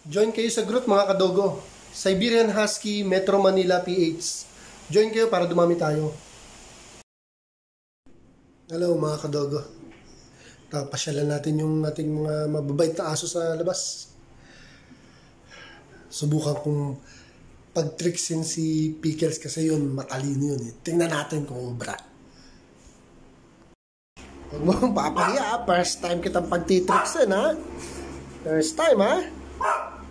Join kayo sa group mga kadogo. Siberian Husky, Metro Manila, PH. Join kayo para dumami tayo. Hello mga kadogo. Pasyalan natin yung ating mga mababait na aso sa labas. Subukan kong pag-tricksin si Pickles kasi yun, matalino yun. Tingnan natin kung ubra. Huwag mo kong papahiya. First time kitang pag-tricksin, ha? First time, ha?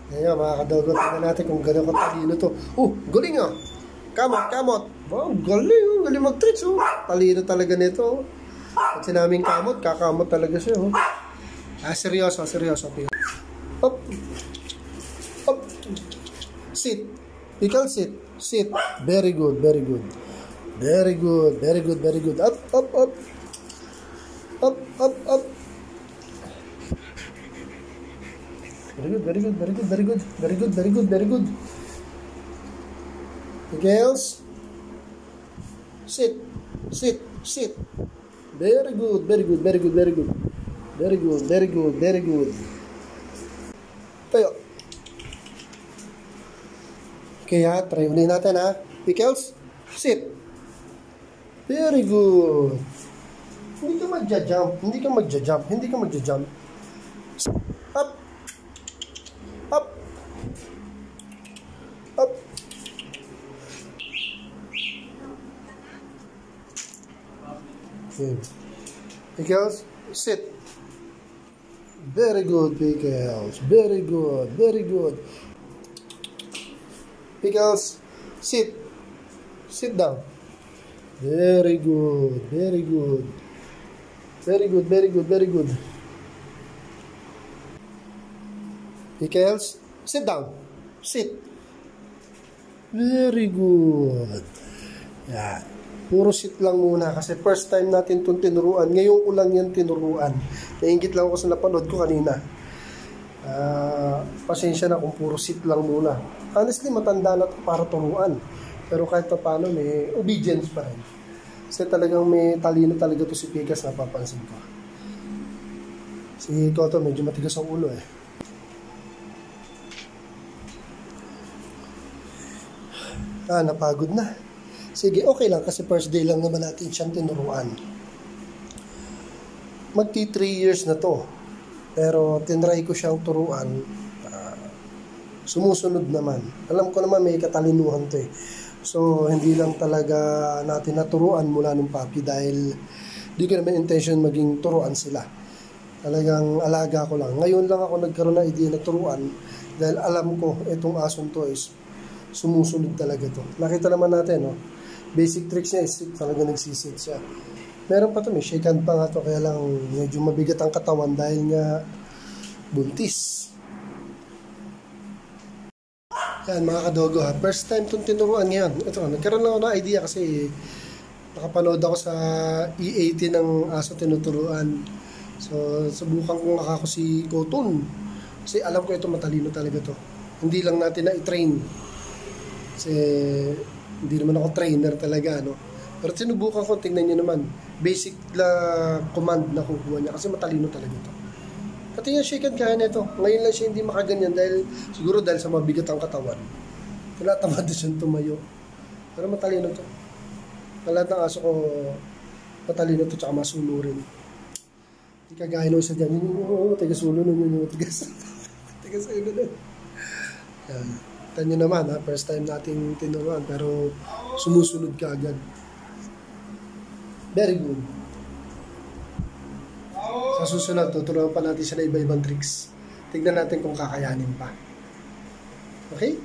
Ngayon, mga kadogo, tingnan natin kung gano'n katalino to. Galing, ah! Kamot! Oh, galing, galing mag-tricks, oh. Talino talaga nito, oh. At sinaming kamot, kakamot talaga siya, oh. Seryoso. Up! Sit! Pickles, sit! Very good. Up! Very good. Pickles. Sit. Very good. Tayo. Okay ha, try ulit natin ha. Pickles, sit. Very good. Hindi ka magja-jump. Up. Okay. Pickles, sit. Very good, Pickles. Very good. Pickles, sit. Sit down. Very good. Pickles, sit down. Sit. Very good. Yan. Puro sit lang muna kasi first time natin itong tinuruan. Ngayon ko lang yan tinuruan. Nainggit lang ako sa napanood ko kanina. Pasensya na kung puro sit lang muna. Honestly, matanda na ito para turuan. Pero kahit pa paano, may obedience pa rin. Kasi talagang may talino talaga to si Pickles, napapansin ko. Si Toto medyo matigas ang ulo eh. Napagod na. Sige, okay lang kasi first day lang naman natin siyang tinuruan. Magti 3 years na to. Pero tinry ko siyang turuan. Sumusunod naman. Alam ko naman may katalinuhan to eh. So, hindi lang talaga natin naturuan mula nung puppy dahil di ko naman intention maging turuan sila. Talagang alaga ko lang. Ngayon lang ako nagkaroon ng idea na turuan dahil alam ko itong ason to is sumusunod talaga to. Nakita naman natin, no? Basic tricks niya is talaga nagsisit siya. Meron pa to, may shake hand pa nga to, kaya lang medyo mabigat ang katawan dahil nga buntis. Yan mga kadogo ha, first time itong tinuruan ngayon. Ito, nagkaroon lang ako ng idea kasi nakapanood ako sa E80 ng aso tinuturuan. So, subukan ko nga ako si Cotton. Kasi alam ko ito matalino talaga to. Hindi lang natin na-train. Kasi hindi naman ako trainer talaga, no? Pero sinubukan ko, tingnan nyo naman. Basic command na kukuha niya kasi matalino talaga ito. Pati yung shake and kaya nito. Ngayon lang siya hindi makaganyan dahil siguro dahil sa mabigat ang katawan. Tinatamad siyang tumayo. Pero matalino ito. Lahat ng aso ko matalino ito tsaka masulo rin. Hindi kagaya nung isa dyan. Tigas-ulo nun. Tigas-ulo nun. Yan. Tanyo naman ha, first time nating tinuruan pero sumusunod ka agad. Very good. Sa susunod, tuturuan pa natin siya na iba-ibang tricks. Tignan natin kung kakayanin pa. Okay?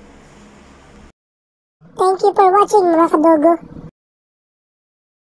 Thank you for watching mga kadogo.